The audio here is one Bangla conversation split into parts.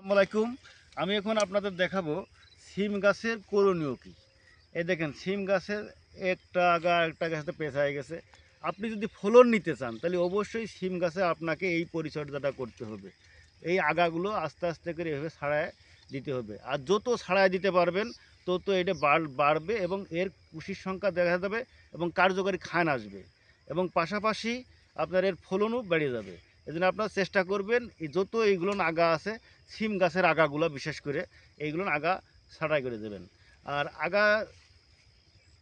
আসসালামু আলাইকুম। আমি এখন আপনাদের দেখাবো সিম গাছের করণীয় কী। এই দেখেন সিম গাছের একটা আগা একটা গাছে পেঁচায় গেছে। আপনি যদি ফলন নিতে চান তাহলে অবশ্যই সিম গাছে আপনাকে এই পরিচর্যাটা করতে হবে। এই আগাগুলো আস্তে আস্তে করে এভাবে ছাড়ায় দিতে হবে। আর যত ছাড়ায় দিতে পারবেন তত এটা বাড়বে এবং এর কুশির সংখ্যা দেখা যাবে এবং কার্যকরী খান আসবে এবং পাশাপাশি আপনার এর ফলনও বেড়ে যাবে। এজন্য আপনারা চেষ্টা করবেন যত এইগুলো আগা আছে সিম গাছের আগাগুলো বিশেষ করে এইগুলো আগা ছাঁটাই করে দেবেন। আর আগা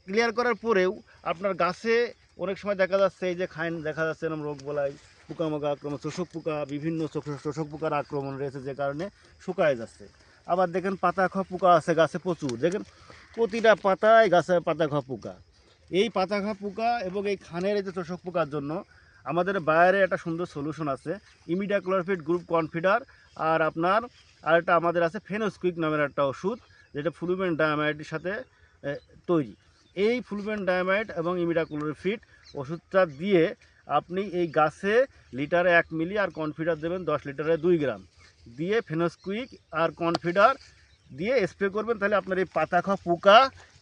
ক্লিয়ার করার পরেও আপনার গাছে অনেক সময় দেখা যাচ্ছে এই যে খাইন দেখা যাচ্ছে এরকম রোগ বলাই পোকামাকড় আক্রমণ, শোষক পোকা, বিভিন্ন শোষক পোকার আক্রমণ রয়েছে যে কারণে শুকায় যাচ্ছে। আবার দেখেন পাতা খাওয়া পোকা আছে গাছে প্রচুর, দেখেন প্রতিটা পাতায় গাছে পাতা খাওয়া পোকা। এই পাতা খাওয়া পোকা এবং এই খানের এই যে শোষক পোকার জন্য আমাদের বাইরে একটা সুন্দর সলিউশন আছে, ইমিডাক্লোরপিড গ্রুপ কনফিডার। আর আপনার আরেকটা আমাদের আছে ফেনোস্কুইক নামের একটা ওষুধ, যেটা ফ্লুমেন ডায়ামাইডের সাথে তৈরি। এই ফ্লুমেন ডায়ামাইড এবং ইমিডাক্লোরপিড ওষুধটা দিয়ে আপনি এই গাছে লিটারে 1 মিলি আর কনফিডার দেবেন 10 লিটারে 2 গ্রাম দিয়ে ফেনোস্কুইক আর কনফিডার দিয়ে স্প্রে করবেন। তাহলে আপনার এই পাতা খাওয়া পোকা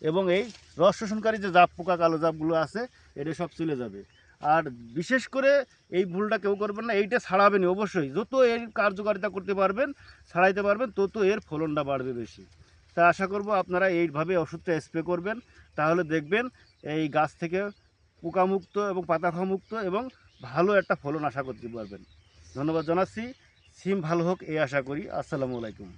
এবং এই রস শোষণকারী যে জাপ পোকা কালো জাপগুলো আছে এটা সব চলে যাবে। আর বিশেষ করে এই ভুলটা কেউ করবেন না, এইটা ছাড়াবেন অবশ্যই। যত এর কার্যকারিতা করতে পারবেন ছাড়াইতে পারবেন তত এর ফলনটা বাড়বে বেশি। তা আশা করব আপনারা এইভাবে ওষুধটা স্প্রে করবেন, তাহলে দেখবেন এই গাছ থেকে পোকামুক্ত এবং পাতা খাওয়া মুক্ত এবং ভালো একটা ফলন আশা করতে পারবেন। ধন্যবাদ জানাচ্ছি। সিম ভালো হোক এই আশা করি। আসসালামু আলাইকুম।